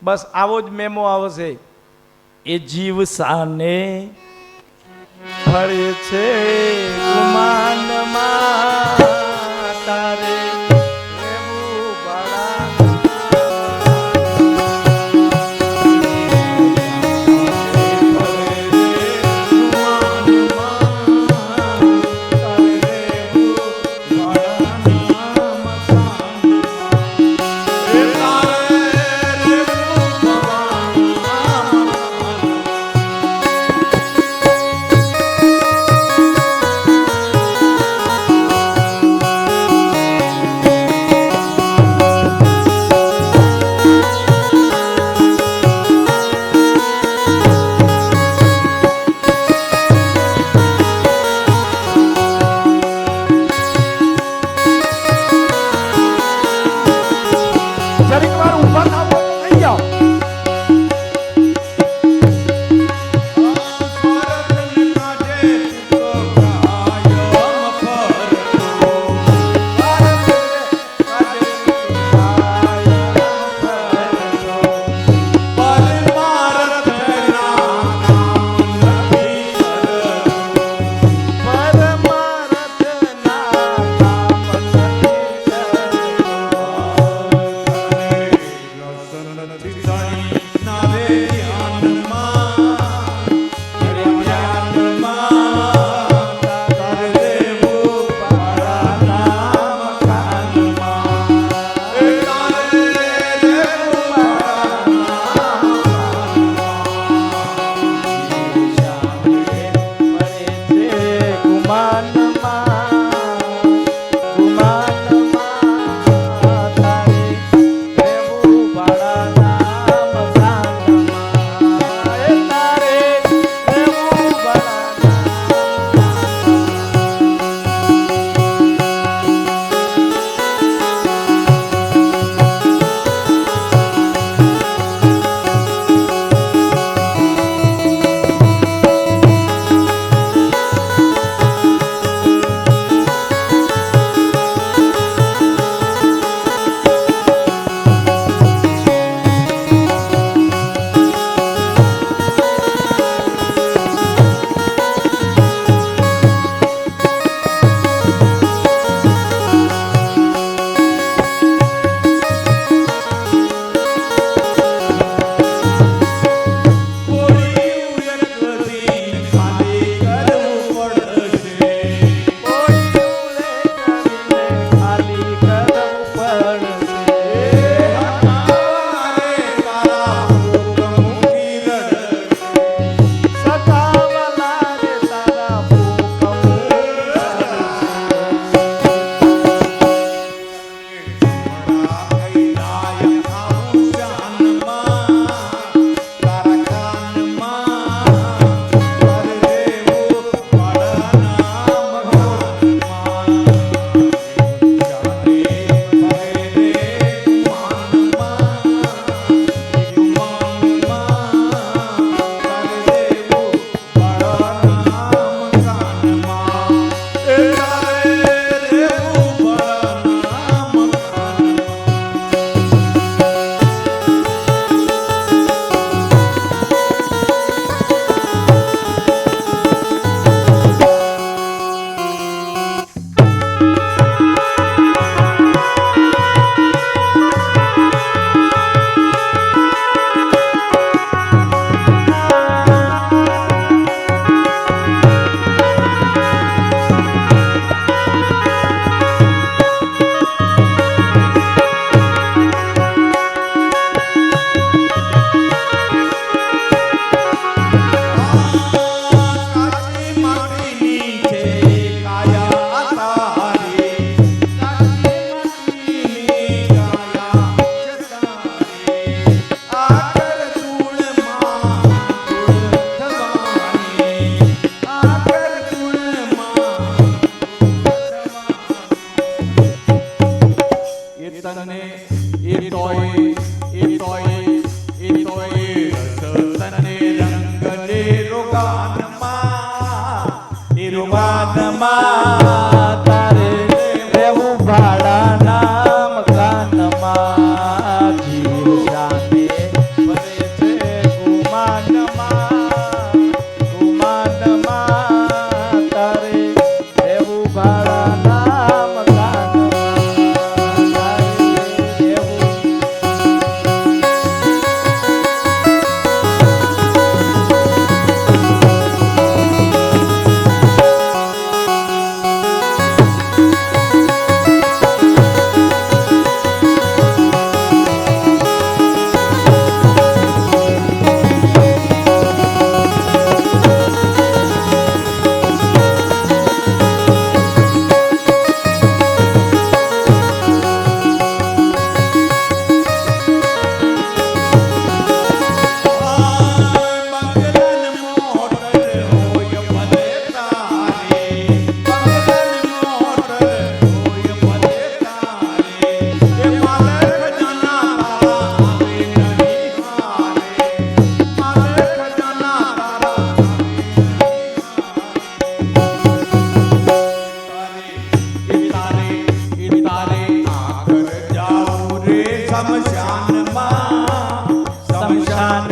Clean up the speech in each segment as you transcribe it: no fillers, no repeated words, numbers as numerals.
બસ આવો જ મેમો આવશે એ જીવ સાને ફળે છે ગુમાનમાં તારે એવું બાળા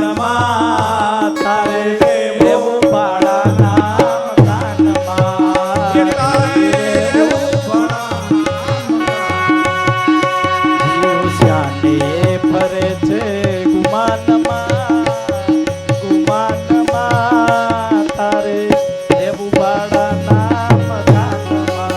શમશાનમાં તારે રહેવું ભાડાના મકાનમાં જીવ શ્યાને ફરે છે ગુમાનમાં તારે રહેવું ભાડાના મકાનમાં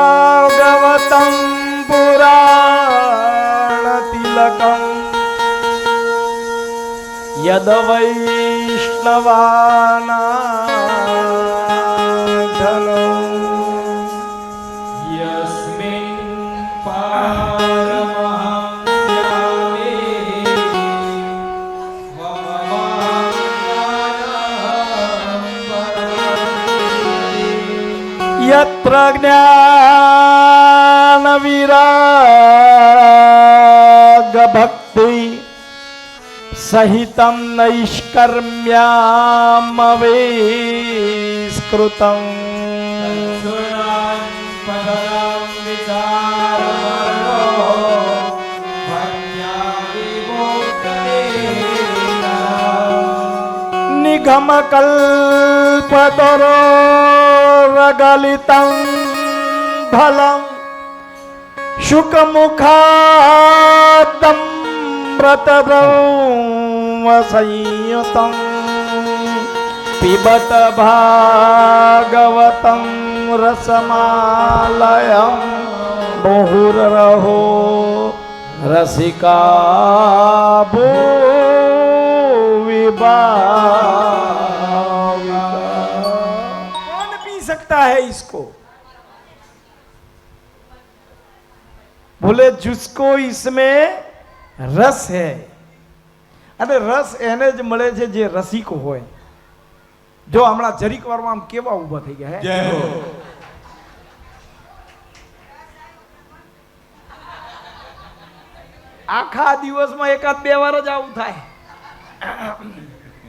भागवतं पुराणतिलकं यद वैष्णवानाधनो यस्मिन् पारमहंस्यामि यत्र ज्ञान विराग भक्ति सहितं नैष्कर्म्यामवेस्कृतं निगमकल्पतरोरगलितं फलं शुकमुखादं व्रतदं पिबत भागवतं रसमालयं मुहुरहो रसिका कौन पी सकता है इसको? बोले जिसको इसमें रस है અને રસ એને જ મળે છે જે રસિક હોય. જો હમણાં જરીક વારમાં આમ કેવા ઊભા થઈ ગયા હે. આખા દિવસમાં એકાદ બે વાર જ આવું થાય.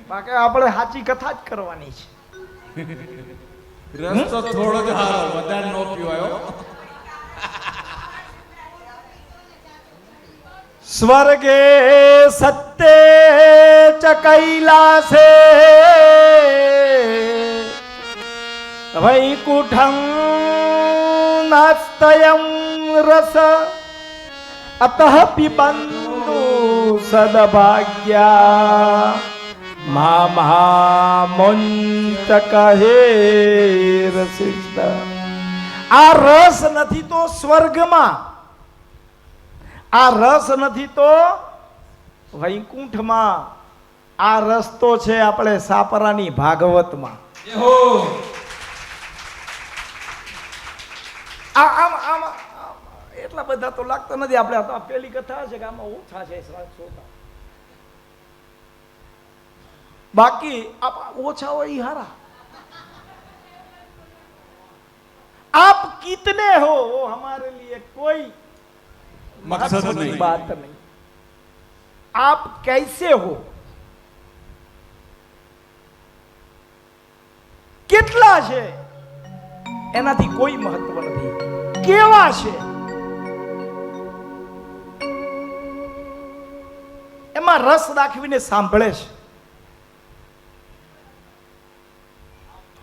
બાકી આપણે સાચી કથા જ કરવાની છે. રસ તો થોડો જ હારો, વધારે નો પીવાયો. स्वर्गे सत्ते च कैलासे वैकुंठं नास्त्यं रस अतः पिबन्तु सद्भाग्या मामुञ्च कहे रसिष्ठ. आ रस नहीं तो स्वर्ग में, आ रस नहीं तो वैकुंठ में, आ रस तो छे आपणे सापरानी भागवत में. એટલા બધા તો લાગતા નથી. આપણે તો પેલી કથા છે કે આમાં ઓછા છે શ્રોતા, બાકી ઓછા હોય ઈ હારા. आप कितने हो वो हमारे लिए कोई मकसद नहीं, बात नहीं. आप कैसे हो, કેટલા છે એનાથી કોઈ મહત્વ નથી. કેવા છે એમાં રસ દાખવીને સાંભળે છે.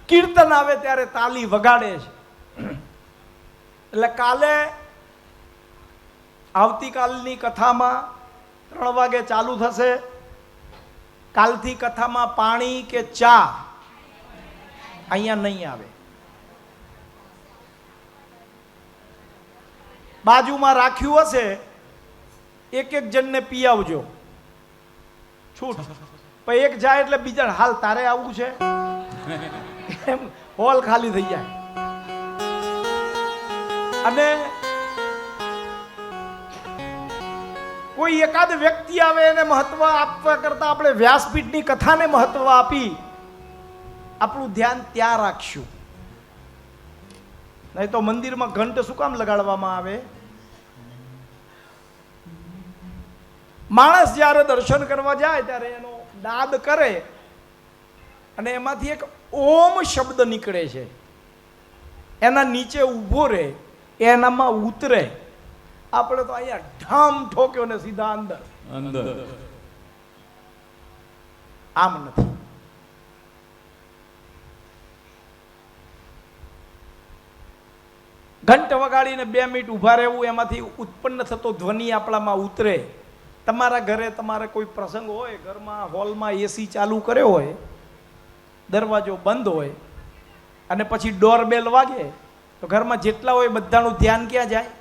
કીર્તન આવે ત્યારે તાલી વગાડે છે. એટલે કાલે આવતીકાલની કથામાં 3 વાગે ચાલુ થશે. કાલથી કથામાં પાણી કે ચા અહીંયા નહીં આવે. બાજુમાં રાખ્યું હશે, એક એક જણને પી આવજો, છૂટ. પણ એક જાય એટલે બીજા હાલ તારે આવવું છે, હોલ ખાલી થઈ જાય. અને કોઈ એકાદ વ્યક્તિ આવે એને મહત્વ આપવા કરતા આપણે વ્યાસપીઠની કથાને મહત્વ આપી આપણું ધ્યાન ત્યાં રાખશું. નહીં તો મંદિરમાં ઘંટ શું કામ લગાડવામાં આવે? માણસ જ્યારે દર્શન કરવા જાય ત્યારે એનો નાદ કરે અને એમાંથી એક ઓમ શબ્દ નીકળે છે. એના નીચે ઊભો રહે, એનામાં ઉતરે. આપણે તો અહીંયા ઢામ ઠોક્યો ને સીધા અંદર અંદર. આમ નથી. ઘંટ વગાડીને 2 મિનિટ ઊભા રહેવું, એમાંથી ઉત્પન્ન થતો ધ્વનિ આપણામાં ઉતરે. તમારા ઘરે તમારે કોઈ પ્રસંગ હોય, ઘરમાં હોલમાં એસી ચાલુ કર્યો હોય, દરવાજો બંધ હોય અને પછી ડોરબેલ વાગે તો ઘરમાં જેટલા હોય બધાનું ધ્યાન ક્યાં જાય?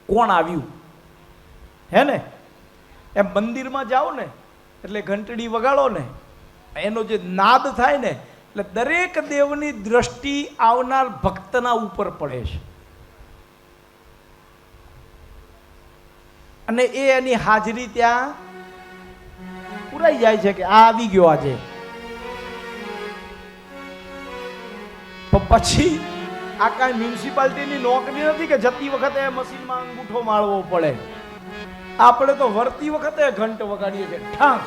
કોણ આવ્યું? હે ને? એમ મંદિરમાં જાઓ ને એટલે ઘંટડી વગાડો ને, એનો જે નાદ થાય ને એટલે દરેક દેવની દ્રષ્ટિ આવનાર ભક્તના ઉપર પડે છે. અને એની હાજરી ત્યાં પુરાઈ જાય છે કે આ આવી ગયો આજે. પછી આ કાંઈ મ્યુનિસિપાલિટીની નોકરી નથી કે જતી વખતે મશીનમાં અંગૂઠો માળવો પડે. આપણે તો વરતી વખતે ઘંટ વગાડીએ છીએ ઠાંક.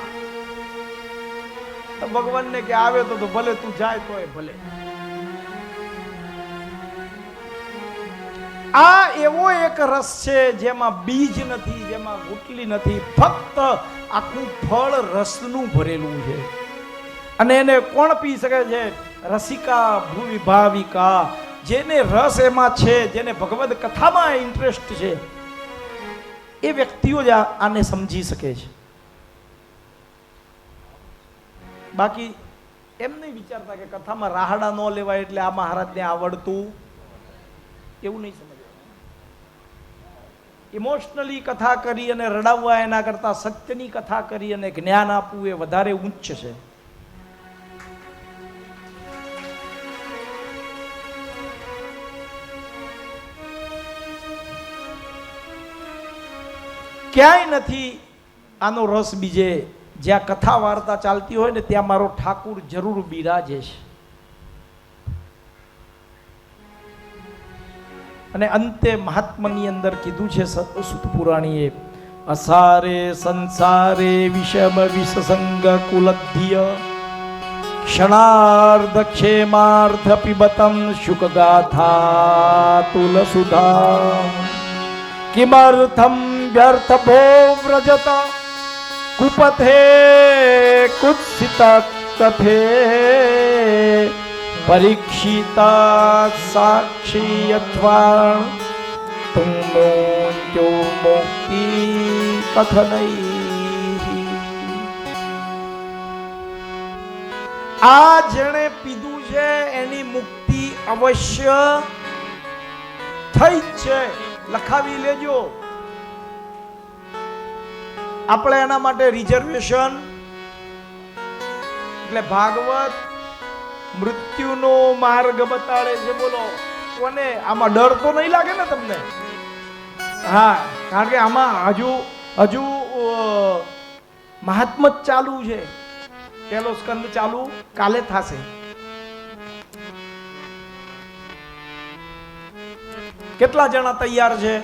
તો ભગવાનને કે આવે તો ભલે, તું જાય તોય ભલે. આ એવો એક રસ છે જેમાં બીજ નથી, જેમાં ગુટલી નથી, ફક્ત આખું ફળ રસનું ભરેલું છે. અને એને કોણ પી શકે છે? રસિકા ભૂવિ ભાવિકા, જેને રસ એમાં છે, જેને ભગવદ કથામાં ઇન્ટરેસ્ટ છે, એ વ્યક્તિઓ જ આને સમજી શકે છે. બાકી એમ નહીં વિચારતા કે કથામાં રાહડા ન લેવાય એટલે આ મહારાજને આવડતું, એવું નહીં સમજવું. ઇમોશનલી કથા કરી અને રડાવવા એના કરતા સત્યની કથા કરી અને જ્ઞાન આપવું એ વધારે ઉચ્ચ છે. ક્યાંય નથી આનો રસ બીજે. જ્યાં કથા વાર્તા ચાલતી હોય ને ત્યાં મારો ઠાકુર જરૂર બિરાજે છે. અને અંતે મહાત્માની અંદર કીધું છે સુત પુરાણીએ, અસારે સંસારે વિષમ વિસંગ કુલધ્ય ક્ષણાર્ધ ક્ષેમાર્ધ પિબતમ શુક ગાથા તુલસુધા કિમર્થમ વ્યર્થ ભો વ્રજત કુપથે કુત્સિત કથે પરીક્ષિતા સાક્ષી અથવા તુમનો મુક્તિ કથનૈ. આ જેણે પીધું છે એની મુક્તિ અવશ્ય થઈ જ છે. લખાવી લેજો. આપણે એના માટે રિઝર્વેશન, એટલે ભાગવત મૃત્યુનો માર્ગ બતાડે છે. બોલો કોને આમાં ડર તો નહીં લાગે ને તમને? હા, કારણ કે આમાં હજુ મહાત્મ જ ચાલુ છે. પેલો સ્કંદ ચાલુ કાલે થશે. કેટલા જણા તૈયાર છે?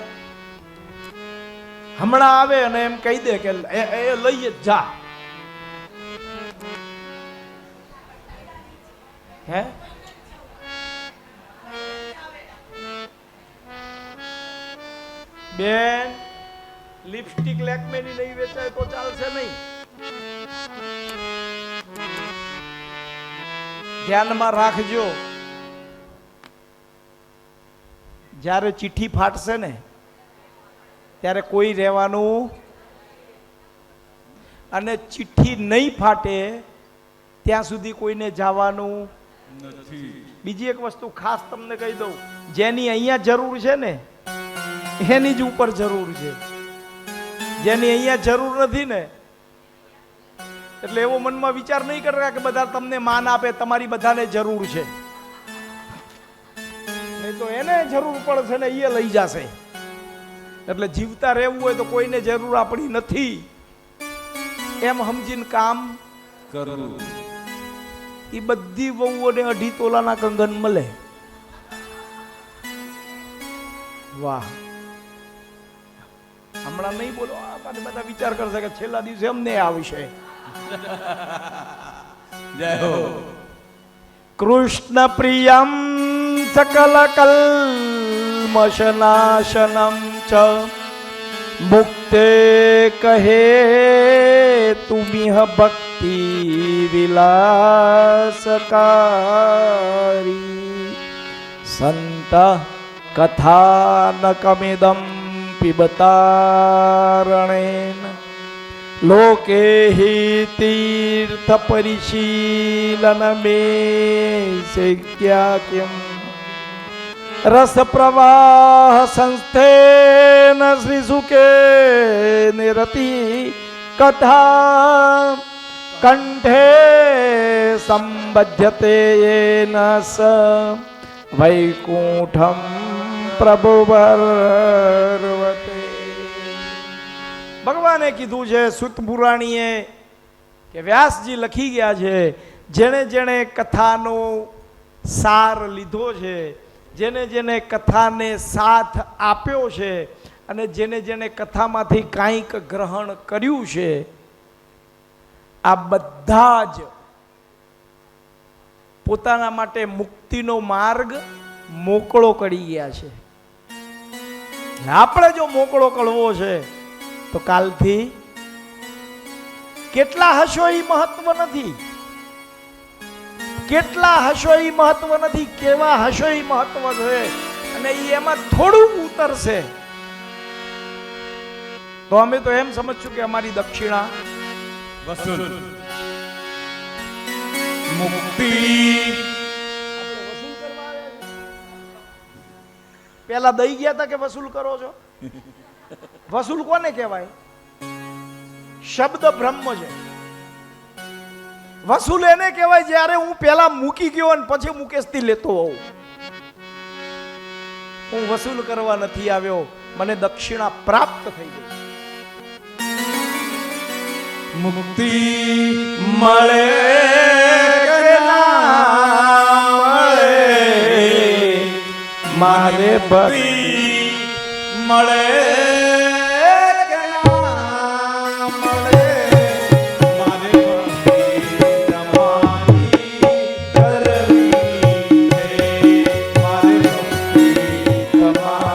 હમણાં આવે અને એમ કહી દે કે એ લઈ જ જા. હે બેન, લિપસ્ટિક લેકમેની નહીં વેચાય તો ચાલશે નહીં. ધ્યાનમાં રાખજો, જ્યારે ચિઠ્ઠી ફાટશે ને ત્યારે કોઈ રહેવાનું, અને ચિઠ્ઠી નહીં ફાટે ત્યાં સુધી કોઈને જવાનું નથી. બીજી એક વસ્તુ ખાસ તમને કહી દઉં, જેની અહીંયા જરૂર છે ને એની જ ઉપર જરૂર છે. જેની અહીંયા જરૂર નથી ને, એટલે એવો મનમાં વિચાર નહીં કરતા કે બધા તમને માન આપે, તમારી બધાને જરૂર છે. નહીં તો એને જરૂર પડશે ને એ લઈ જશે. એટલે જીવતા રહેવું હોય તો કોઈને જરૂર આપણી નથી એમ સમજીને કામ કરવું. એ બધી વહુઓને 2.5 તોલાના કંગન મળે. વાહ, હમણાં નહીં બોલો, બધા વિચાર કરશે કે છેલ્લા દિવસે અમને આવશે. જય હો. કૃષ્ણ પ્રિયમ સકલ કલ્મશનાશનમ ચ મુક્તે કહે તુમિહ ભક્તિ વિલાસકારી સંત કથાનકમિદમ પિબતારણેન લોકે હિ તીર્થ પરિશીલન મે શક્યાક્યમ રસ પ્રવાહ સંસ્થેન શ્રી સુકે નિરતિ કથા કંઠે સંબધ્યતે યેન સ વૈકુંઠમ પ્રભુવર્વતે. ભગવાને કીધું છે, સુત પુરાણીએ કે વ્યાસજી લખી ગયા છે, જેણે જેણે કથાનો સાર લીધો છે જેને જેને કથાને સાથ આપ્યો છે અને જેને જેને કથામાંથી કાંઈક ગ્રહણ કર્યું છે, આ બધા જ પોતાના માટે મુક્તિનો માર્ગ મોકળો કરી ગયા છે. આપણે જો મોકળો કરવો છે તો કાલથી કેટલા હશો એ મહત્વ નથી, કેટલા હશો એ મહત્વ નથી, કેવા હશો એ મહત્વ છે. અને એમાં થોડું ઉતરશે તો અમે તો એમ સમજશું કે અમારી દક્ષિણા વસૂલ. મુક્તિ. પેલા દઈ ગયા હતા કે વસૂલ કરો છો? વસૂલ કોને કહેવાય? શબ્દ બ્રહ્મ છે. વસૂલ એને કહેવાય જ્યારે હું પેલા મૂકી ગયો અને પછી મુકેશથી લેતો હોઉં. હું વસૂલ કરવા નથી આવ્યો, મને દક્ષિણા પ્રાપ્ત થઈ ગઈ. મુક્તિ મળે કે ના મળે, મારે ભક્તિ મળે કે ના મળે, મારે ભક્તિ તમારી કરવી છે, મારે ભક્તિ તમારી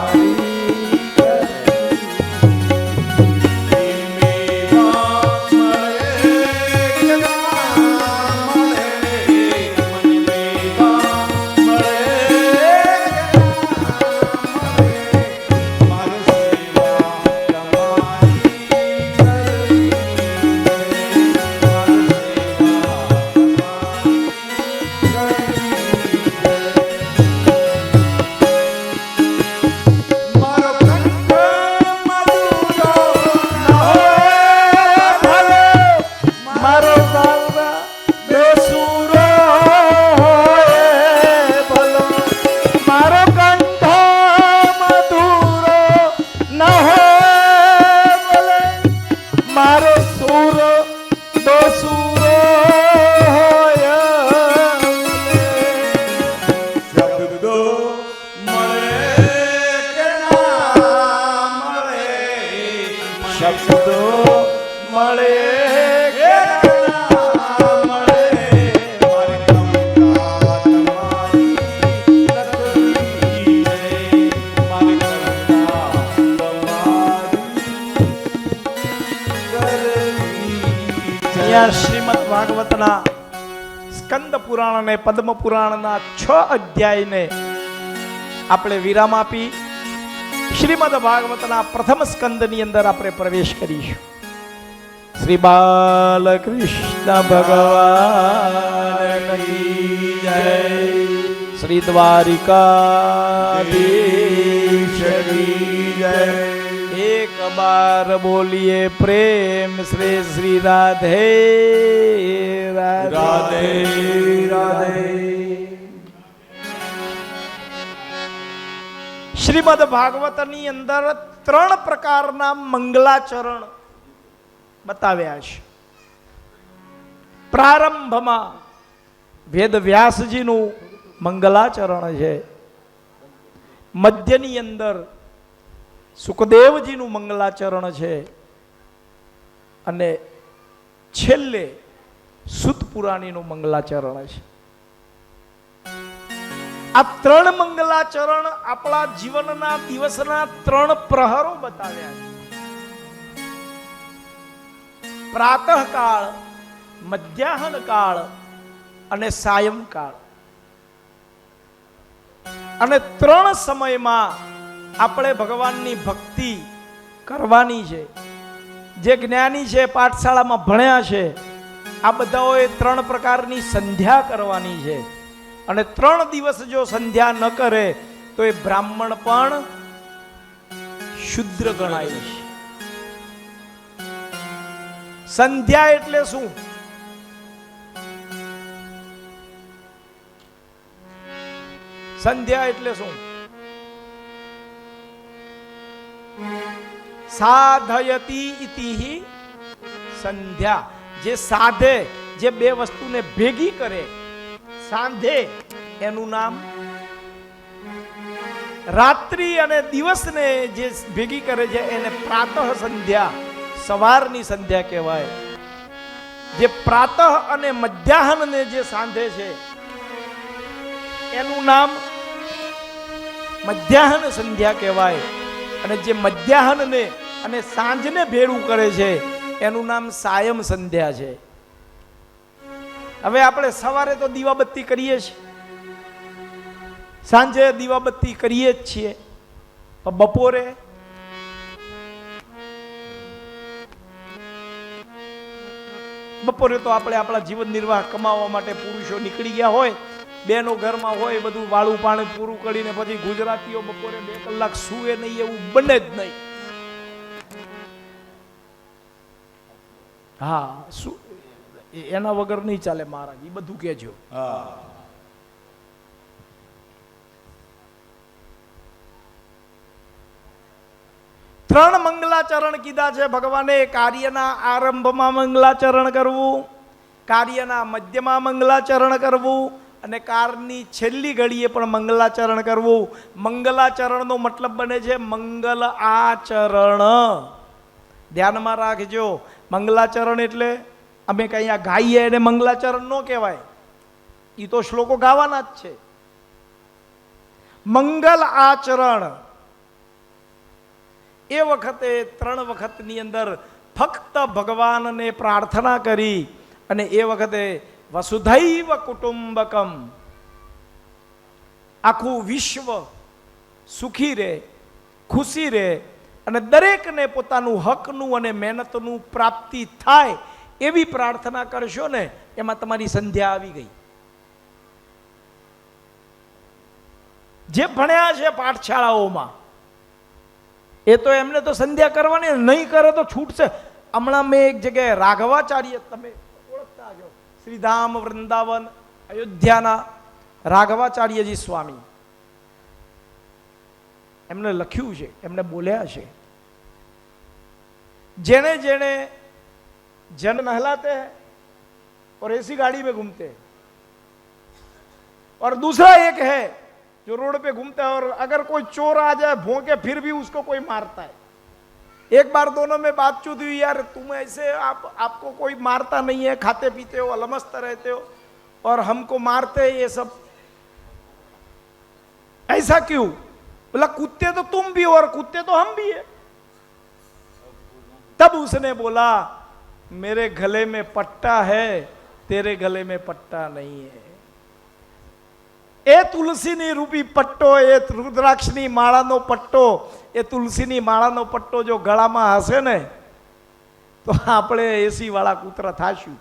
શ્રીમદ ભાગવતના સ્કંદ પુરાણ અને પદ્મ પુરાણના 6 અધ્યાયને આપણે વિરામ આપી શ્રીમદ ભાગવતના પ્રથમ સ્કંદની અંદર આપણે પ્રવેશ કરીશું. શ્રી બાલકૃષ્ણ ભગવાન કી જય. શ્રી દ્વારિકાધીશ કી જય. એક બાર બોલીએ પ્રેમ શ્રી શ્રી રાધે રાધે રાધે. શ્રીમદ ભાગવતની અંદર 3 પ્રકારના મંગલાચરણ બતાવ્યા છે. પ્રારંભમાં વેદ વ્યાસજીનું મંગલાચરણ છે, મધ્યની અંદર સુખદેવજીનું મંગલાચરણ છે અને છેલ્લે સુત પુરાણીનું મંગલાચરણ છે. આ 3 મંગલાચરણ આપણા જીવનના દિવસના 3 પ્રહરો બતાવ્યા છે. પ્રાતઃકાળ, મધ્યાહન કાળ અને સાયંકાળ. અને 3 સમયમાં આપણે ભગવાનની ભક્તિ કરવાની છે. જે જ્ઞાની છે, પાઠશાળામાં ભણ્યા છે, આ બધાઓએ 3 પ્રકારની સંધ્યા કરવાની છે. અને 3 દિવસ જો સંધ્યા ન કરે તો એ બ્રાહ્મણ પણ શુદ્ર ગણાય છે. સંધ્યા એટલે શું? સંધ્યા એટલે શું? સાધયતી ઇતિહિ સંધ્યા. જે સાધે, જે 2 વસ્તુને ભેગી કરે, સાંધે, એનું નામ રાત્રિ અને દિવસને જે ભેગી કરે છે એને પ્રાતઃ સંધ્યા, સવારની સંધ્યા કહેવાય. જે પ્રાતઃ અને મધ્યાહનને જે સાંધે છે એનું નામ મધ્યાહન સંધ્યા કહેવાય. અને જે મધ્યાહનને અને સાંજને ભેળું કરે છે એનું નામ સાયમ સંધ્યા છે. હવે આપણે સવારે તો દીવાબત્તી કરીએ છીએ, સાંજે દીવાબત્તી કરીએ જ છીએ, પણ બપોરે તો આપણે આપણા જીવન નિર્વાહ કમાવા માટે પુરુષો નીકળી ગયા હોય, બેનો ઘરમાં હોય, બધું વાળું પાણી પૂરું કરીને પછી ગુજરાતીઓ બપોરે 2 કલાક સૂવે નહીં એવું બને જ નહીં. હા, શું એના વગર નહીં ચાલે મહારાજ, એ બધું કહેજો. હા. ત્રણ મંગલાચરણ કીધા છે ભગવાને. કાર્યના આરંભમાં મંગલાચરણ કરવું, કાર્યના મધ્યમાં મંગલાચરણ કરવું અને કારની છેલ્લી ઘડીએ પણ મંગલાચરણ કરવું. મંગલાચરણનો મતલબ બને છે મંગલ આચરણ. ધ્યાનમાં રાખજો, મંગલાચરણ એટલે અમે કઈ આ ગાઈએ એને મંગલાચરણ ન કહેવાય, એ તો શ્લોકો ગાવાના જ છે. મંગલ આચરણ એ વખતે 3 વખતની અંદર ફક્ત ભગવાનને પ્રાર્થના કરી અને એ વખતે વસુધૈવ કુટુંબકમ, આખું વિશ્વ સુખી રહે, ખુશી રહે અને દરેકને પોતાનું હકનું અને મહેનતનું પ્રાપ્તિ થાય એવી પ્રાર્થના કરશો ને, એમાં તમારી સંધ્યા આવી ગઈ. જે ભણ્યા છે પાઠશાળાઓમાં એ તો એમને તો સંધ્યા કરવાની, નહીં કરે તો છૂટશે. હમણાં મેં એક જગ્યાએ રાઘવાચાર્ય, તમે ઓળખતા છો, શ્રીધામ વૃંદાવન અયોધ્યાના રાઘવાચાર્યજી સ્વામી, એમને લખ્યું છે, એમને બોલ્યા છે, જેને જેને जन नहलाते हैं और ऐसी गाड़ी में घूमते हैं, और दूसरा एक है जो रोड पे घूमता है और अगर कोई चोर आ जाए भौंके फिर भी उसको कोई मारता है. एक बार दोनों में बातचीत हुई, यार तुम ऐसे आपको कोई मारता नहीं है, खाते पीते हो, अलमस्त रहते हो और हमको मारते हैं, ये सब ऐसा क्यों? बोला कुत्ते तो तुम भी हो और कुत्ते तो हम भी है. तब उसने बोला मेरे गले में पट्टा है, तेरे गले में पट्टा नहीं है. એ તુલસીની રૂપી પટ્ટો, એ રુદ્રાક્ષની માળાનો પટ્ટો, એ તુલસીની માળાનો પટ્ટો જો ગળામાં હશે ને તો આપણે એસી વાળા કૂતરા થાશું.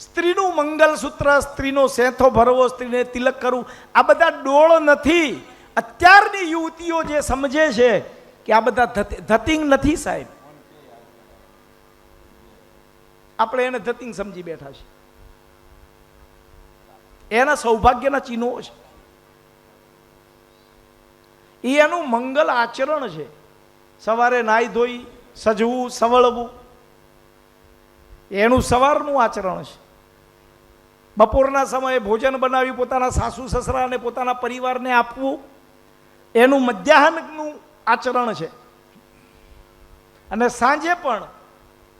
સ્ત્રીનું મંગલસૂત્ર, સ્ત્રીનો સેથો ભરવો, સ્ત્રીને તિલક કરવું, આ બધા ડોળ નથી. અત્યારની યુવતીઓ જે સમજે છે કે આ બધા ધતિંગ નથી સાહેબ, આપણે એને ધતિંગ સમજી બેઠા છે. એના સૌભાગ્યના ચિહ્નો છે, એ એનું મંગલ આચરણ છે. સવારે નાઈ ધોઈ સજવું સવળવું એનું સવારનું આચરણ છે. બપોરના સમયે ભોજન બનાવી પોતાના સાસુ સસરા અને પોતાના પરિવારને આપવું એનું મધ્યાહનનું આચરણ છે. અને સાંજે પણ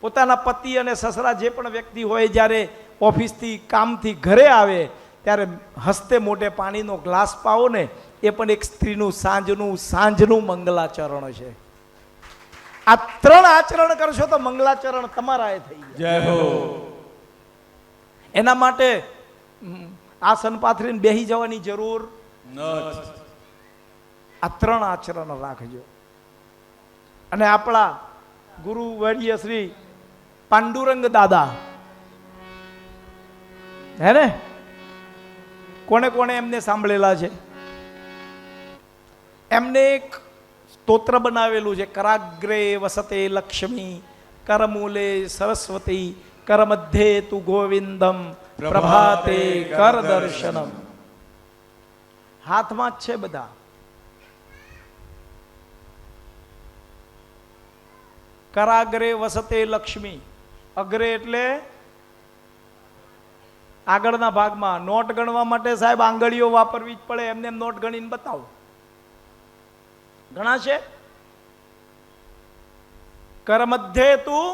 પોતાના પતિ અને સસરા જે પણ વ્યક્તિ હોય જ્યારે ઓફિસથી કામથી ઘરે આવે ત્યારે હસ્તે મોઢે પાણીનો ગ્લાસ પાવો ને, એ પણ એક સ્ત્રીનું સાંજનું મંગલાચરણ છે. આ 3 આચરણ કરશો તો મંગલાચરણ તમારા એ થઈ જાય. જય હો. એના માટે આસન પાથરીને બેસી જવાની જરૂર નથી. આ 3 આચરણ રાખજો. અને આપણા ગુરુ વર્ય શ્રી પાંડુરંગ દાદા હે ને, કોને કોને એમને સાંભળેલા છે? એમને એક સ્તોત્ર બનાવેલું છે, કરાગ્રે વસતે લક્ષ્મી, કરમૂલે સરસ્વતી, કર મધ્યે તુ ગોવિંદમ, પ્રભાતે કર દર્શનમ. હાથમાં જ છે બધા. કરાગ્રે વસતે લક્ષ્મી, અગ્રે એટલે આગળના ભાગમાં નોટ ગણવા માટે સાહેબ આંગળીઓ વાપરવી જ પડે, એમને એમ નોટ ગણીને બતાવો. ગણાશે? કર મધ્યે તું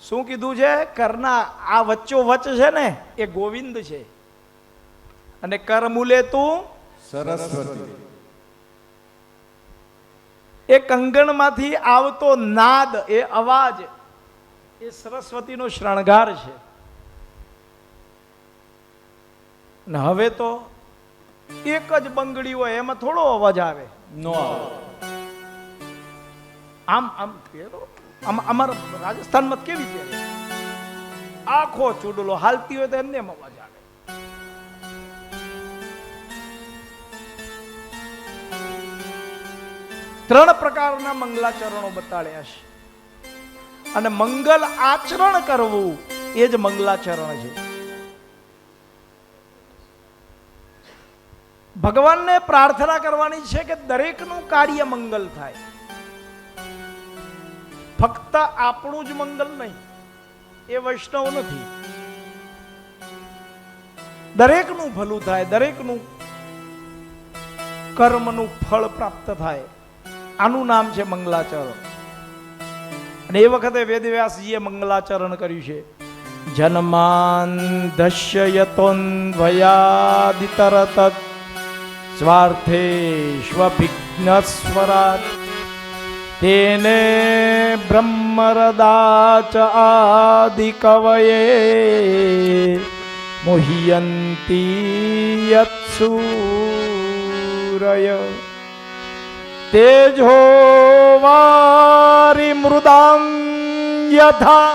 શું કીધું છે? કરના આ વચ્ચો વચ છે ને એ ગોવિંદ છે, અને કર મૂલે તું સરસ્વતી. એ કંગણમાંથી આવતો નાદ, એ અવાજ, એ સરસ્વતીનો શૃંગાર છે. અને હવે તો એક જ બંગડી હોય, એમાં થોડો અવાજ આવે. નો આવે. આમ આમ પહેરો, આમ અમારા રાજસ્થાનમાં કેવી પહેરે, આખો ચૂડલો હાલતી હોય તો એમને એમ અવાજ આવે. ત્રણ પ્રકારના મંગલાચરણો બતાડ્યા છે, અને મંગલ આચરણ કરવું એ જ મંગલાચરણ છે. ભગવાનને પ્રાર્થના કરવાની છે કે દરેકનું કાર્ય મંગલ થાય, ફક્ત આપણું જ મંગલ નહીં, એ વૈષ્ણવ નથી. દરેકનું ભલું થાય, દરેકનું કર્મનું ફળ પ્રાપ્ત થાય. આનું નામ છે મંગલાચરણ. અને એ વખતે વેદવ્યાસજીએ મંગલાચરણ કર્યું છે. જન્માન દશ્યતોન્વયાદિતરત સ્વાર્થે સ્વભિઘ્નસ્વરાટ તેને બ્રહ્મરદાચ આદિ કવયે મોહ્યંતી યત્સૂરય તેજો વારી મૃદાં યથા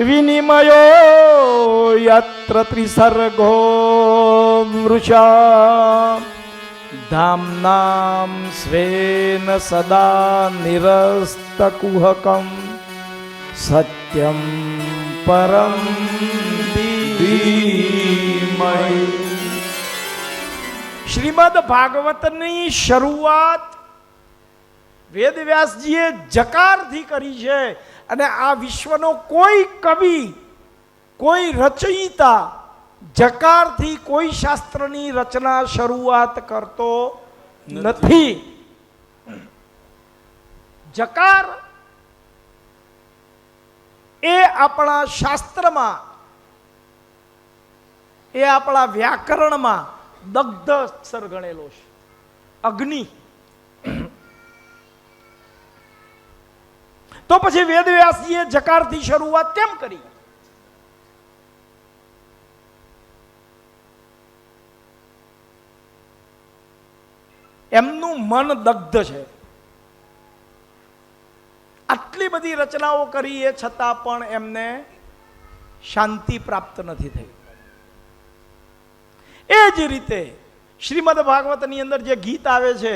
વિનિમયો યત્ર ત્રિસર્ગો મૃષા ધામનામ સ્વેન સદા નિરસ્તકુહકમ સત્યમ પરમ ધીમહિ. શ્રીમદ ભાગવતની શરૂઆત વેદવ્યાસજીએ જકારથી કરી છે, અને આ વિશ્વનો કોઈ કવિ, કોઈ રચયિતા જકારથી કોઈ શાસ્ત્રની રચના શરૂઆત કરતો નથી. જકાર એ આપણા શાસ્ત્રમાં, એ આપણા વ્યાકરણમાં દગ્ધ અક્ષર ગણેલો છે, અગ્નિ. તો પછી વેદવ્યાસજીએ જકારથી શરૂઆત કેમ કરી? એમનું મન દગ્ધ છે. આટલી બધી રચનાઓ કરી એ છતાં પણ એમને શાંતિ પ્રાપ્ત નથી થઈ. એ જ રીતે શ્રીમદ ભાગવતની અંદર જે ગીત આવે છે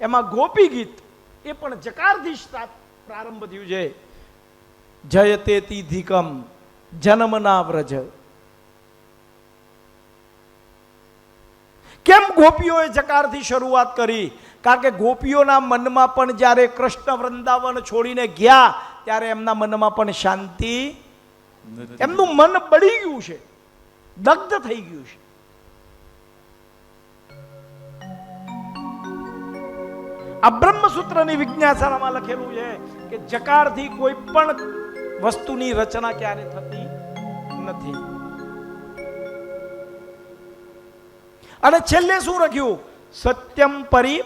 એમાં ગોપી ગીત એ પણ જકારથી પ્રારંભ થયું છે. જયતે તિધિકમ જન્મના વ્રજ. કેમ ગોપીઓએ જકારથી શરૂઆત કરી? કારણ કે ગોપીઓના મનમાં પણ જ્યારે કૃષ્ણ વૃંદાવન છોડીને ગયા ત્યારે એમના મનમાં પણ શાંતિ, એમનું મન બળી ગયું છે, દગ્ધ થઈ ગયું છે. આ બ્રહ્મસૂત્રની વિજ્ઞાસામાં લખેલું છે કે જકારથી કોઈ પણ વસ્તુની રચના ક્યારે થતી નથી. અને છેલ્લે શું લખ્યું? સત્યમ પરી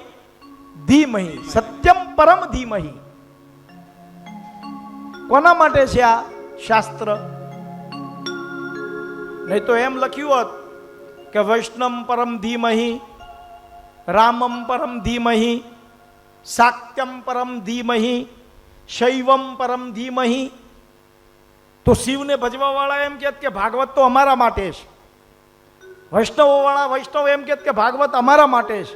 ધીમહિ, સત્યમ પરમ ધીમહિ. કોના માટે છે આ શાસ્ત્ર? નહીં તો એમ લખ્યું હોત કે વૈષ્ણવ પરમ ધીમહિ, રામમ પરમ ધીમહિ, શાક્યમ પરમ ધીમહિ, શૈવમ પરમ ધીમહિ. તો શિવને ભજવા વાળા એમ કહે કે ભાગવત તો અમારા માટે છે. વૈષ્ણવો વાળા વૈષ્ણવ એમ કહે કે ભાગવત અમારા માટે છે.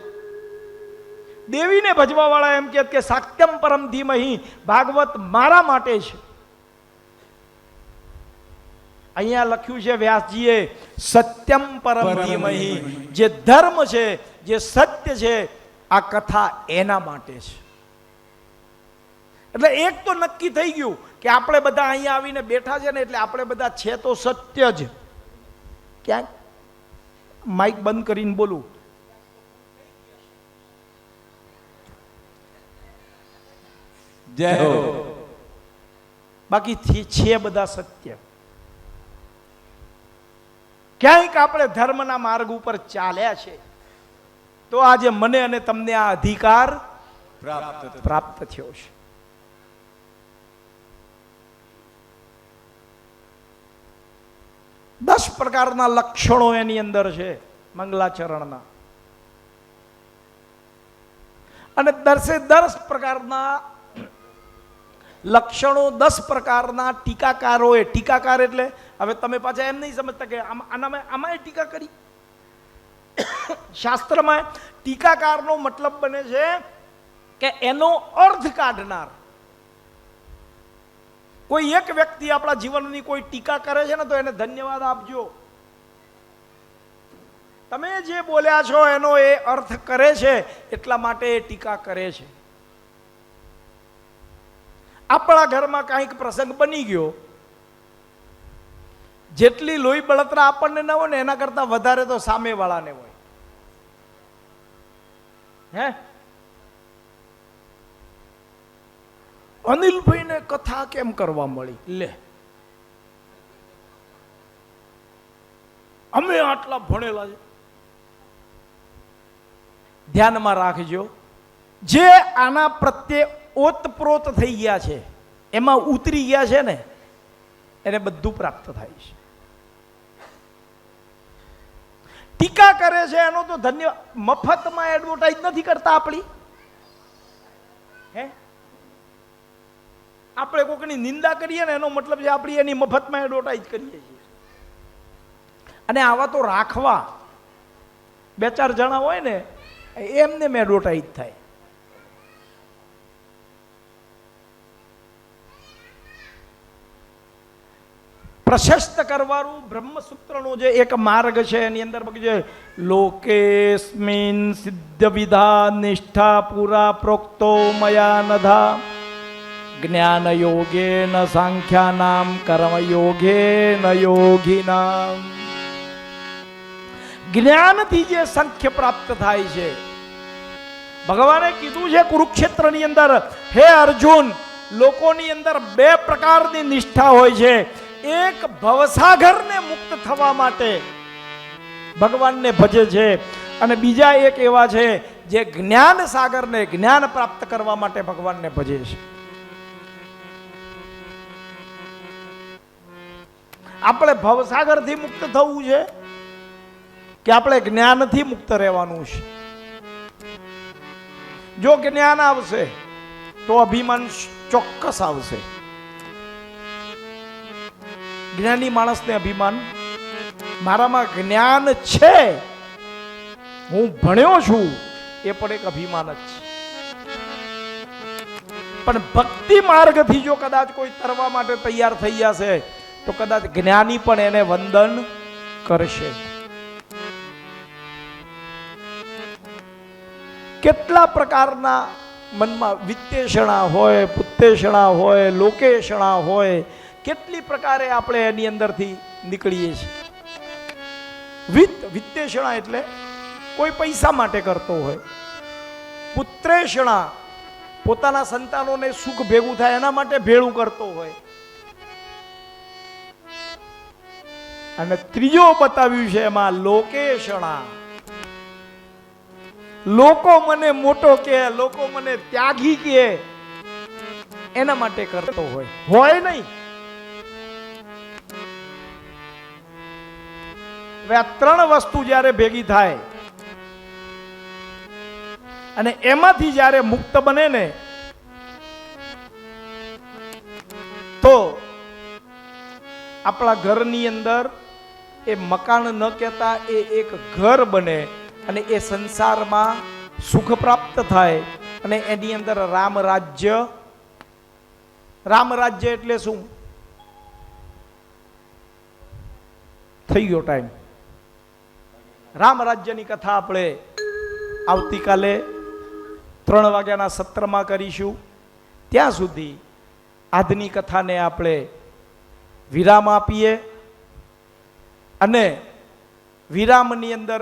દેવીને ભજવા વાળા એમ કહે કે શાક્યમ પરમ ધીમહિ, ભાગવત મારા માટે છે. અહીંયા લખ્યું છે વ્યાસજીએ સત્યમ પરમ ધીમહિ, જે ધર્મ છે, જે સત્ય છે, આ કથા એના માટે છે. એટલે એક તો નક્કી થઈ ગયું કે આપણે બધા અહીંયા આવીને બેઠા છે ને એટલે આપણે બધા છે તો સત્ય જ. ક્યાંક માઇક બંધ કરીને બોલું. જય હો. બાકી છે બધા સત્ય. ક્યાંક આપણે ધર્મના માર્ગ ઉપર ચાલ્યા છે તો આજે મને અને તમને આ અધિકાર પ્રાપ્ત થયો છે. દસ પ્રકારના લક્ષણો એની અંદર છે મંગલાચરણના, અને 10 પ્રકારના લક્ષણો 10 પ્રકારના ટીકાકારોએ, ટીકાકાર એટલે હવે તમે પાછા એમ નહીં સમજતા કે આમાં ટીકા કરી. શાસ્ત્રમાં ટીકાકારનો મતલબ બને છે કે એનો અર્થ કાઢનાર. કોઈ એક વ્યક્તિ આપણા જીવનની કોઈ ટીકા કરે છે ને તો એને ધન્યવાદ આપજો. તમે જે બોલ્યા છો એનો એ અર્થ કરે છે એટલા માટે એ ટીકા કરે છે. આપણા ઘરમાં કંઈક પ્રસંગ બની ગયો, જેટલી લોહી બળતરા આપણને ન હોય ને એના કરતા વધારે તો સામેવાળાને હોય. હે, અનિલભાઈને કથા કેમ કરવા મળી? લે, અમે આટલા ભણેલા છે. ધ્યાનમાં રાખજો, જે આના પ્રત્યે ઓતપ્રોત થઈ ગયા છે, એમાં ઉતરી ગયા છે ને, એને બધું પ્રાપ્ત થાય છે. ટીકા કરે છે એનો તો ધન્યવાદ. મફતમાં એડવર્ટાઇઝ નથી કરતા આપણી. હે, આપણે કોઈની નિંદા કરીએ ને એનો મતલબ છે આપણી એની મફતમાં એડવર્ટાઇઝ કરીએ છીએ. અને આવા તો રાખવા 2-4 જણા હોય ને એમને એડવર્ટાઇઝ થાય. પ્રશસ્ત કરવાનું બ્રહ્મસૂત્રનો જે એક માર્ગ છે એની અંદર બગીચે લોકેસ્મિન સિદ્ધ વિધા નિષ્ઠા પુરા પ્રોક્તો મયા નધા જ્ઞાન યોગેન સાંખ્યાનામ કર્મ યોગેન યોગિનામ. જ્ઞાનથી જે સંખ્ય પ્રાપ્ત થાય છે, ભગવાને કીધું છે કુરુક્ષેત્રની અંદર, હે અર્જુન, લોકોની અંદર 2 પ્રકારની નિષ્ઠા હોય છે. એક ભવસાગરને મુક્ત થવા માટે ભગવાનને ભજે છે, અને બીજા એક એવા છે જે જ્ઞાન સાગરને, જ્ઞાન પ્રાપ્ત કરવા માટે ભગવાનને ભજે છે. આપણે ભવસાગરથી મુક્ત થવું છે કે આપણે જ્ઞાનથી મુક્ત રહેવાનું છે? જો જ્ઞાન આવશે તો અભિમાન ચોક્કસ આવશે. જ્ઞાની માણસને અભિમાન, મારામાં જ્ઞાન છે, હું ભણ્યો છું, એ પણ એક અભિમાન જ છે. પણ ભક્તિ માર્ગથી જો કદાચ કોઈ તરવા માટે તૈયાર થઈ જશે તો કદાચ જ્ઞાની પણ એને વંદન કરશે. કેટલા પ્રકારના મનમાં વિત્તેષણા હોય, પુત્તેષણા હોય, લોકેષણા હોય, કેટલી પ્રકારે આપણે એની અંદરથી નીકળીએ છીએ. વિત્તેષણા એટલે કોઈ પૈસા માટે કરતો હોય. પુત્રેષણા પોતાના સંતાનોને સુખ ભેગું થાય એના માટે ભેળું કરતો હોય. અને ત્રીજો બતાવ્યું છે એમાં લોકેષણા. લોકો મને મોટો કે, લોકો મને ત્યાગી કે, એના માટે કરતો હોય નહીં. હવે આ 3 વસ્તુ જ્યારે ભેગી થાય અને એમાંથી જ્યારે મુક્ત બને ને તો આપણા ઘરની અંદર એ મકાન ન કહેતા એ એક ઘર બને, અને એ સંસારમાં સુખ પ્રાપ્ત થાય, અને એની અંદર રામ રાજ્ય. રામ રાજ્ય એટલે શું? થઈ ગયો ટાઈમ. રામ રાજ્યની કથા આપણે આવતીકાલે 3 વાગ્યાના સત્રમાં કરીશું. ત્યાં સુધી આજની કથાને આપણે વિરામ આપીએ અને વિરામની અંદર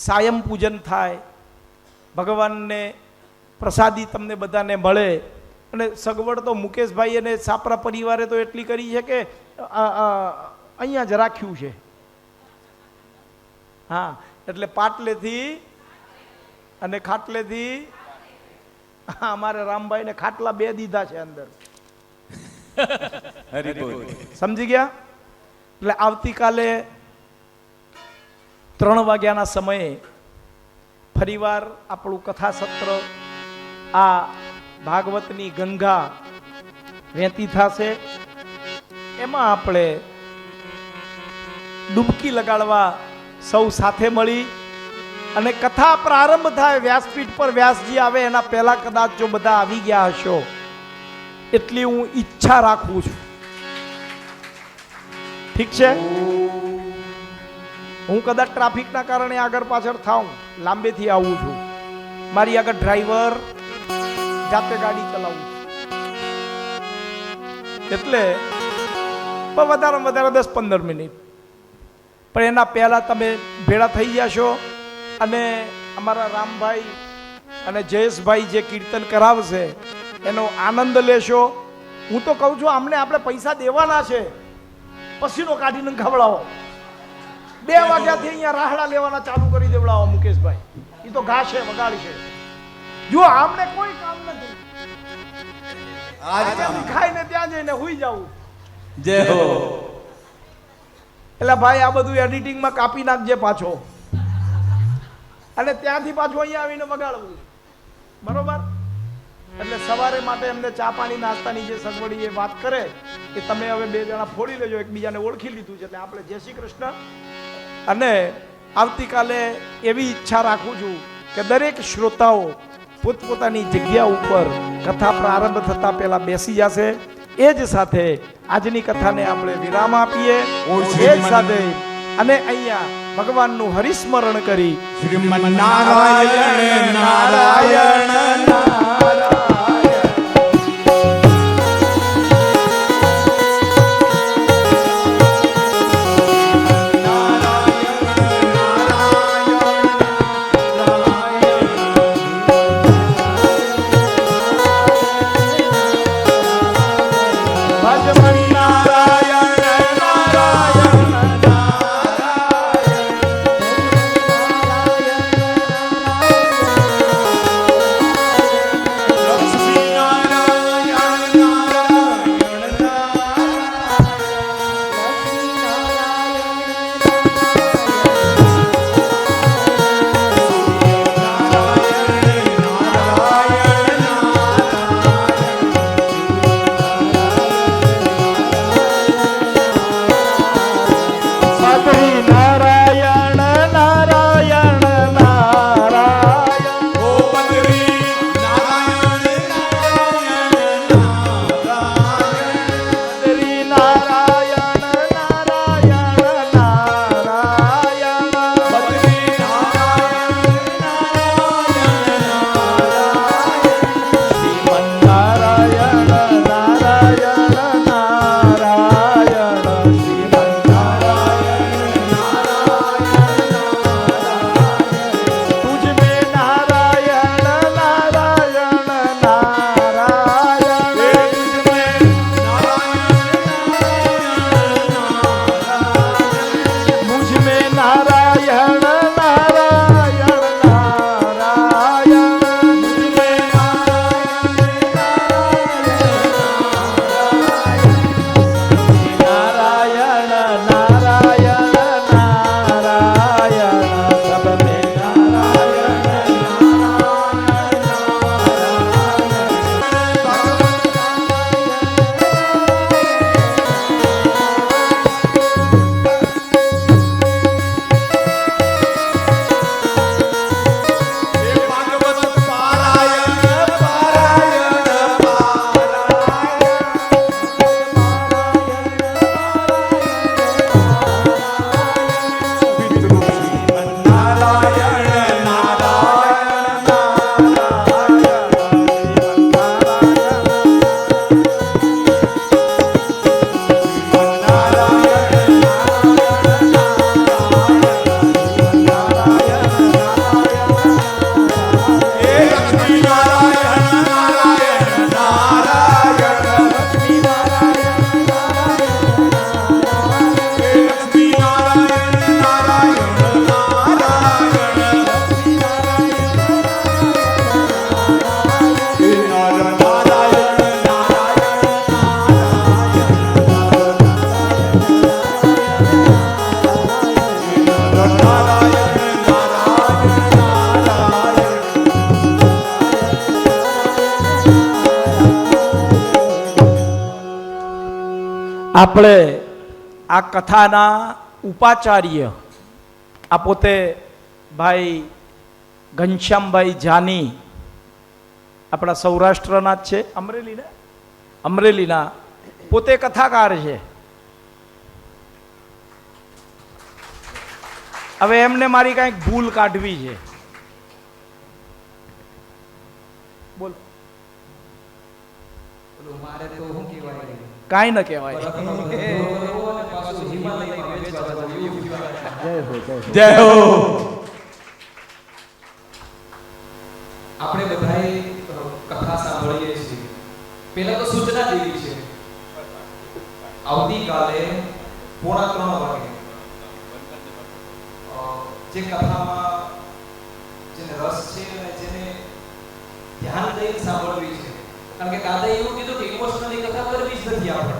સાયમ પૂજન થાય, ભગવાનને પ્રસાદી તમને બધાને મળે. અને સગવડ તો મુકેશભાઈ અને સાપરા પરિવારે તો એટલી કરી છે કે અહીંયા જ રાખ્યું છે. હા, એટલે પાટલેથી અને ખાટલેથી અમારે રામભાઈને ખાટલા 2 દીધા છે અંદર. સમજી ગયા? એટલે આવતીકાલે 3 વાગ્યાના સમયે ફરીવાર આપણું કથા સત્ર આ ભાગવતની ગંગા વહેતી થશે. એમાં આપણે ડૂબકી લગાડવા સૌ સાથે મળી અને કથા પ્રારંભ થાય વ્યાસપીઠ પર વ્યાસજી આવે એના પહેલા કદાચ જો બધા આવી ગયા હશો એટલી હું ઈચ્છા રાખું છું. ઠીક છે? હું કદાચ ટ્રાફિકના કારણે આગળ પાછળ થાઉં, લાંબેથી આવું છું. મારી આગળ ડ્રાઈવર જાતે ગાડી ચલાવું એટલે વધારે વધારે 10-15 મિનિટ, પણ એના પહેલા તમે ભેળા થઈ જશો અને અમારા રામભાઈ અને જયેશભાઈ જે કીર્તન કરાવશે એનો આનંદ લેશો. હું તો કહું છું આમને આપણે પૈસા દેવાના છે, પસીનો કાઢીને ખવડાવો. 2 વાગ્યાથી અહીંયા રાહડા લેવાના ચાલુ કરી દેવડાવો મુકેશભાઈ. એ તો ગાશે વગાડશે. જો આમને કોઈ કામ નથી, ખાઈને ત્યાં જઈને હુઈ જવું. જય હો. એટલે ભાઈ આ બધું એડિટિંગમાં કાપી નાખજે પાછો, અને ત્યાંથી પાછું અહીંયા આવીને વગાડવું. બરોબર? એટલે સવારે માટે એમને ચા પાણી નાસ્તાની જે સગવડી એ વાત કરે એ તમે હવે 2 જણા ફોડી લેજો. એકબીજાને ઓળખી લીધું છે એટલે આપણે જય શ્રી કૃષ્ણ. અને આવતીકાલે એવી ઈચ્છા રાખું છું કે દરેક શ્રોતાઓ પોતપોતાની જગ્યા ઉપર કથા પ્રારંભ થતા પહેલા બેસી જશે. એ જ સાથે આજની કથાને આપણે વિરામ આપીએ. એ જ સાથે અને અહીંયા ભગવાનનું હરિસ્મરણ કરી શ્રીમન નારાયણ નારાયણ નારાયણ. આપણે આ કથાના ઉપાચાર્ય આ પોતે ભાઈ ઘનશ્યામભાઈ જાની આપણા સૌરાષ્ટ્રના જ છે, અમરેલીના પોતે કથાકાર છે. હવે એમને મારી કાંઈક ભૂલ કાઢવી છે. બોલ. મારે તો શું કહેવાય, કાંઈ ન કહેવાય. જય હો. આપણે બધાએ કથા સાંભળીએ છીએ. પહેલા તો સૂચના દેવી છે, આવતીકાલે 2:45 વાગે જે કથામાં જેને રસ છે અને જેને ધ્યાન દઈને સાંભળવી છે, કારણ કે દાદાએ એવું કીધું કે ઇમોશનલી કથા કરવી જ નથી આપણે,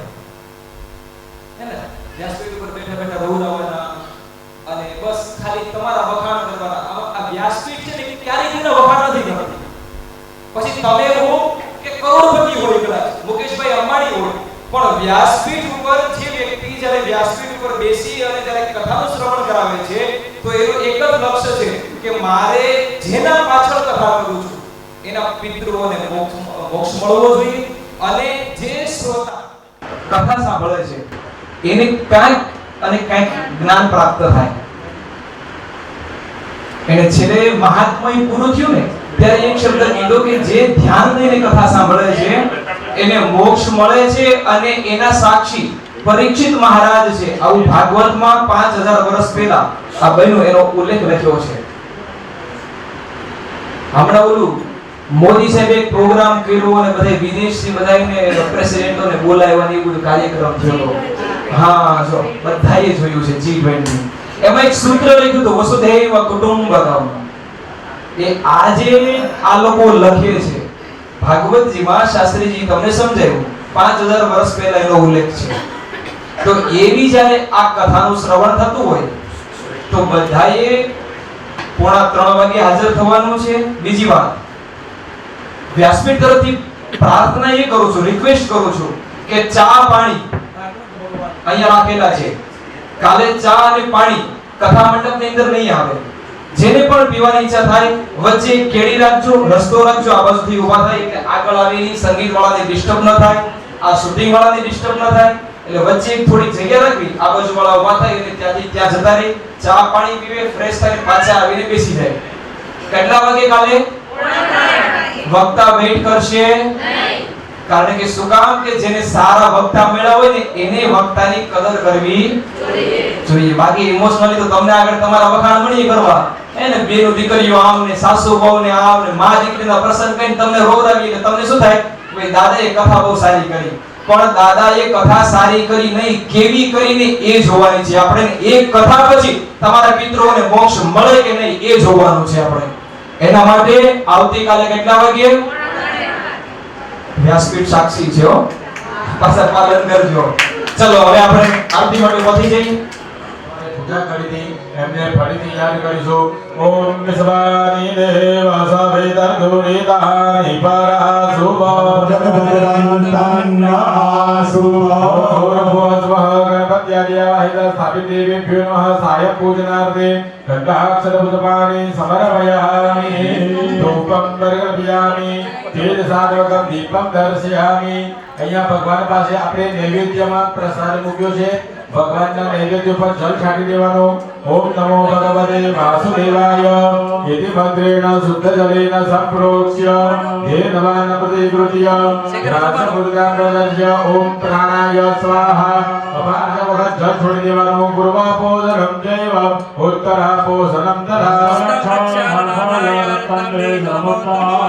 હે ને? વ્યાસપીઠ ઉપર બેઠા બેઠા રોવડાવવાના અને બસ ખાલી તમારા વખાણ કરવાના. આ વ્યાસપીઠ છે ને ક્યારેય તેના વખાણ નથી કરતી. પછી તમે હો કે કરોડપતિ હોય, કદાચ મુકેશભાઈ અંબાણી હોય, પણ વ્યાસપીઠ ઉપર જે વ્યક્તિ જ્યારે વ્યાસપીઠ ઉપર બેસી અને જ્યારે કથાનું શ્રવણ કરાવે છે તો એનો એક જ લક્ષ્ય છે કે મારે જેના પાછળ કથા કરું છું એના પિતૃઓને મોક્ષ મળવો જોઈએ, અને જે શ્રોતા કથા સાંભળે છે એને કાંઈક અને કાંઈક જ્ઞાન પ્રાપ્ત થાય. એને છેલ્લે મહાત્મય પૂરું થયું ને ત્યારે એક શબ્દ કીધો કે જે ધ્યાન દઈને કથા સાંભળે છે એને મોક્ષ મળે છે, અને એના સાક્ષી પરીક્ષિત મહારાજ છે. આવું ભાગવતમાં 5000 વર્ષ પહેલા આ બહેનો એનો ઉલ્લેખ લખ્યો છે. હમણાં ઓલું મોદી સાહેબે એક પ્રોગ્રામ કર્યો અને બધે વિદેશથી બધાને પ્રેસિડેન્ટોને બોલાવ્યા એવું કાર્યક્રમ થયો. હા, જો બધાએ જોયું છે G20. એમાં એક સૂત્ર લખ્યું હતું વસુધૈવ કુટુંબકમ. એ આજે આ લોકો લખે છે ભાગવતજીમાં. શાસ્ત્રીજી તમને સમજાયું 5000 વર્ષ પહેલા એનો ઉલ્લેખ છે. તો એવી જ્યારે આ કથાનું શ્રવણ થતું હોય તો બધાએ 2:45 વાગે હાજર થવાનું છે. બીજી વાત, વ્યાસપીઠ તરફથી પ્રાર્થના એ કરું છું, રિક્વેસ્ટ કરું છું કે ચા પાણી અહીંયા રાખેલા છે. કાલે ચા અને પાણી કથા મંડપની અંદર નહીં આવે. જેને પણ પીવાની ઈચ્છા થાય વચ્ચે કેડી રાખજો, રસ્તો રાખજો, આ બાજુથી ઊભા થાય એટલે આગળ આવીને સંગીત વાળાને ડિસ્ટર્બ ન થાય, આ શૂટિંગ વાળાને ડિસ્ટર્બ ન થાય, એટલે વચ્ચે થોડી જગ્યા રાખવી. આ બાજુ વાળા ઊભા થાય એટલે ત્યાંથી ત્યાં જતા રહે, ચા પાણી પીવે, ફ્રેશ થાય, પાછા આવીને બેસી જાય. કેટલા વાગે કાલે? વક્તા વેઇટ કરશે નહીં. કારણ કે શું કામ કે જેને સારા વક્તા મળ્યા હોય ને એને વક્તાની કદર કરવી જોઈએ. બાકી ઇમોશનલી તો તમને આગળ તમારા વખાણ મળી કરવા, એને બેનો દીકરીઓ આમ ને સાસુ બહુ ને આમ ને મા દીકરીના પ્રસંગ કરીને તમને રોવડાવી એટલે તમને શું થાય? ભાઈ દાદાએ કથા બહુ સારી કરી. પણ દાદાએ કથા સારી કરી નહીં, કેવી કરીને એ જોવાની છે આપણે. એક કથા પછી તમારા પિતૃઓને મોક્ષ મળે કે નહીં એ જોવાનું છે આપણે. એના માટે આવતીકાલે કેટલા વાગે? વ્યાસપીઠ સાક્ષી છે હો, પાછા પાલન કરજો. ચલો હવે આપણે આરતી માટે પહોંચી જઈએ. પૂજા કરી હતી એમને ફરીથી યાદ કરીશું. ઓમ વિશ્વાની દેવાસા વેદા દુરિતાની પરાસુભ જગદરાંતાન્નાસુભ ગણપત્યાદિયા સ્થાપિત દેવીભ્યો નમઃ. સાય પૂજનાર્થે ગંગાક્ષર પુષ્પાણિ સમર્પયામિ. ધૂપમ દર્શયામિ, તેજ સાધવકમ દીપમ દર્શયામિ. અહીંયા ભગવાન પાસે આપણે નૈવેદ્યમાં પ્રસાદ મૂક્યો છે. ભગવાનના નૈવેદ્ય પર જલ છાંટી દેવાનો. ઓમ નમો ભગવતે વાસુદેવાય. યતિ મંત્રેણ શુદ્ધ જલેન સંપ્રોક્ષ્ય હે નવાન પ્રતિકૃત્ય રાજમુદ્રાં પ્રદર્શ્ય ઓમ પ્રાણાય સ્વાહા. અપાન વખત જલ છોડી દેવાનો. પૂર્વાપોષણમ જૈવ ઉત્તરાપોષણમ તથા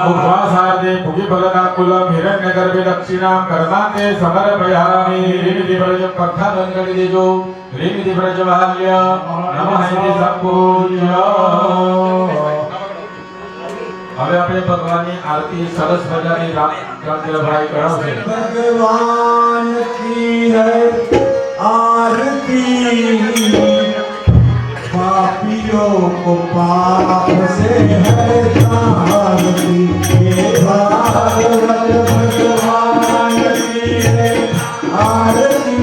મુખવાસાર્થે ભુગિફલના કુલમ હિરણ્યગર્ભે દક્ષિણાં કર્માંતે સમર્પયામિ. રીમિતિ વ્રજ પક્ષાદન કરી દેજો. રીમિતિ વ્રજ વાલ્ય નમઃ ઇતિ સંપૂજ્ય. હવે આપણે ભગવાનની આરતી સરસ મજાની રામચંદ્રભાઈ કરાવશે. भगवान की है आरती, पापियों को पाप से है तारती. ये भागवत भगवान की है आरती,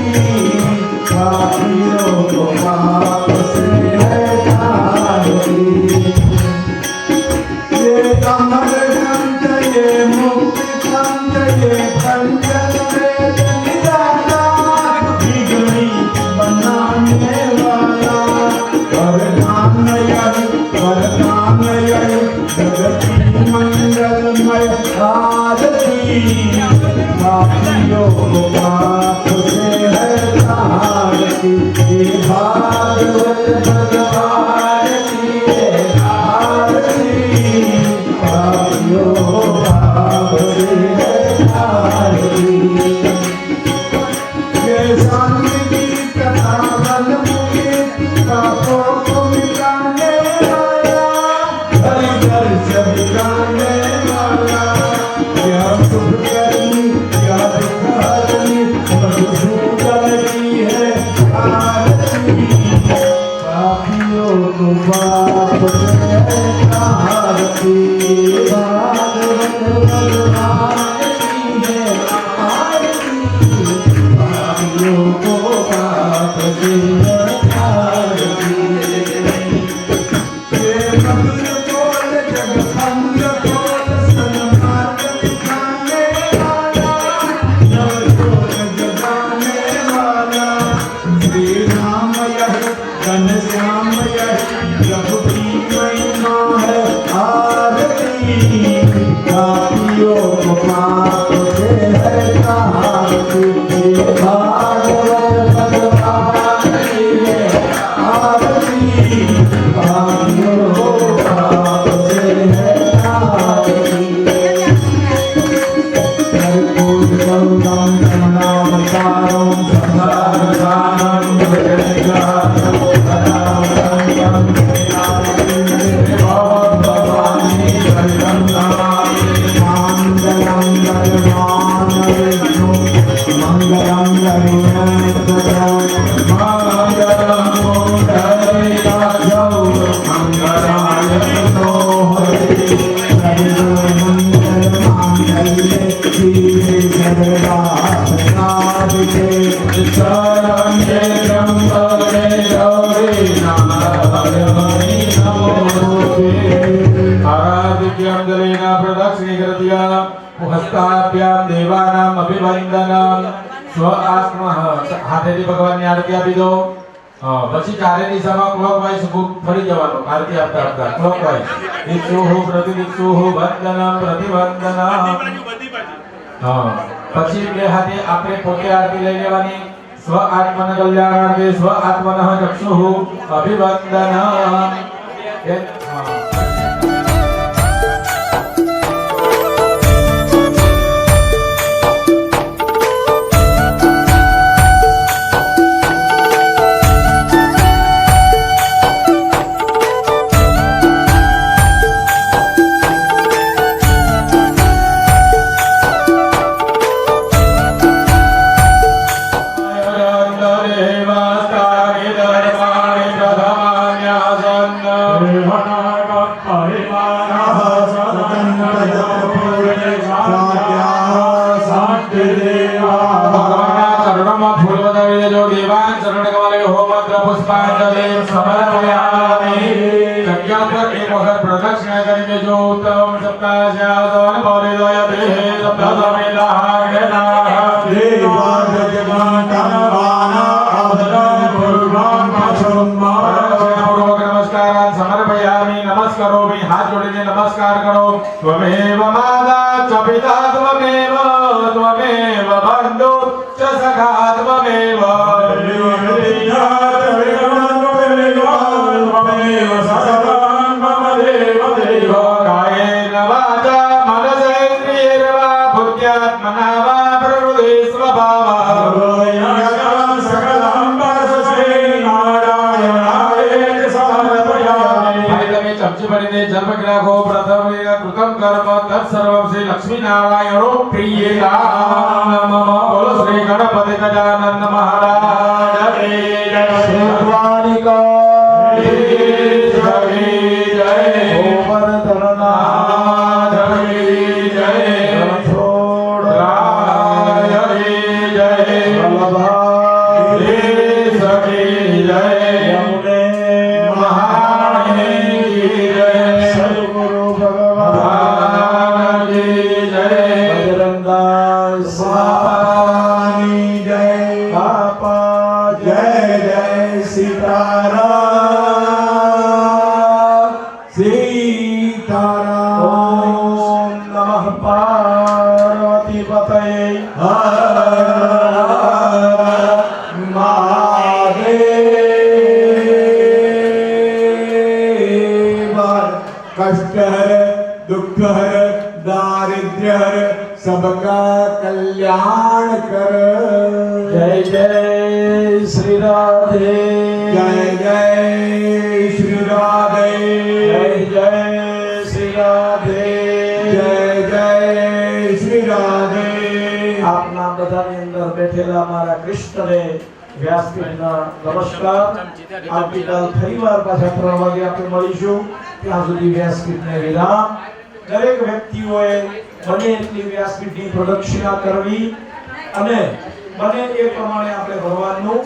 शांति तथा मन मुनि पापों को मिटाने वाला, हरि दर्श दिखाने वाला, यह शुभ करनी यह दुख हरनी मधुसूदन की है आरती। पापियों को पाप से आरती, भागवत भगवान की है आरती। पापियों को पाप से आरती। ये मधुर बोल जगभंग बोल सन्मार्ग दिखाने वाला, नवजोत जगाने वाला, श्री राम यह घनश्याम यह प्रभु की महिमा है आरती। पापियों को पाप से है आरती, भागवत भगवान की है आरती। पापियों को पाप से है आरती। कर्पूरगौरं कमलावतारं संसारसारं भजनगानं હસ્તાભ્યામ દેવાનામ અભિવંદનમ સ્વ આત્મઃ હાથેથી ભગવાનની આરતી આપી દો. પછી ચારે દિશામાં ક્લોકવાઇઝ ફરી જવાનું આરતી આપતા આપતા ક્લોકવાઇઝ. દિક્ષુઃ પ્રતિદિક્ષુઃ વંદનમ પ્રતિવંદનમ. પછી બે હાથે આપણે પોતે આરતી લઈ લેવાની. સ્વ આત્મન કલ્યાણાર્થે સ્વ આત્મનઃ ચક્ષુઃ અભિવંદનમ. नमस्कार करो. त्वमेव माता च पिता त्वमेव त्वमेव बन्धु च सखा त्वमेव कायेन वाचा मनसेन्द्रियैर्वा बुद्ध्यात्मना वा प्रकृते स्वभावः जन्मग्राहो प्रथम कृतम कर्म तत्सर्वं श्री लक्ष्मी नारायणो प्रियेतां नमः. बोलो श्री गणपति गजानन महाराज की जय. भगवान का जय. ओम धरनाथ की जय. छोड़राय की जय. बलभाई की जय. यमुने महारानी की जय. सद्गुरु भगवान की जय. बजरंगा स्वामी जय. बापा जय जय सीताराम सीताराम. ओम नमः पार्वती पतये हर महादेव. कष्ट हर दुख हर दारिद्र्य हर सबका कल्याण कर. જય જય શ્રી રાધે જય જય શ્રી રાધે જય જય શ્રી રાધે જય જય શ્રી રાધે આપના બધાની અંદર બેઠેલા મારા કૃષ્ણને વ્યાસપીઠના નમસ્કાર. આવતીકાલ ફરીવાર પાછા 3 વાગે આપણે મળીશું. ત્યાં સુધી વ્યાસપીઠને વિરામ. દરેક વ્યક્તિઓએ બને એટલી વ્યાસપીઠની પ્રદક્ષિણા કરવી અને બને એ પ્રમાણે આપણે ભગવાનનું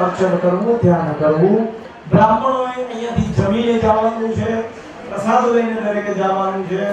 અર્ચન કરવું, ધ્યાન કરવું. બ્રાહ્મણોએ અહીંયાથી જમીને જવાનું છે, પ્રસાદ લઈને દરેકે જવાનું છે.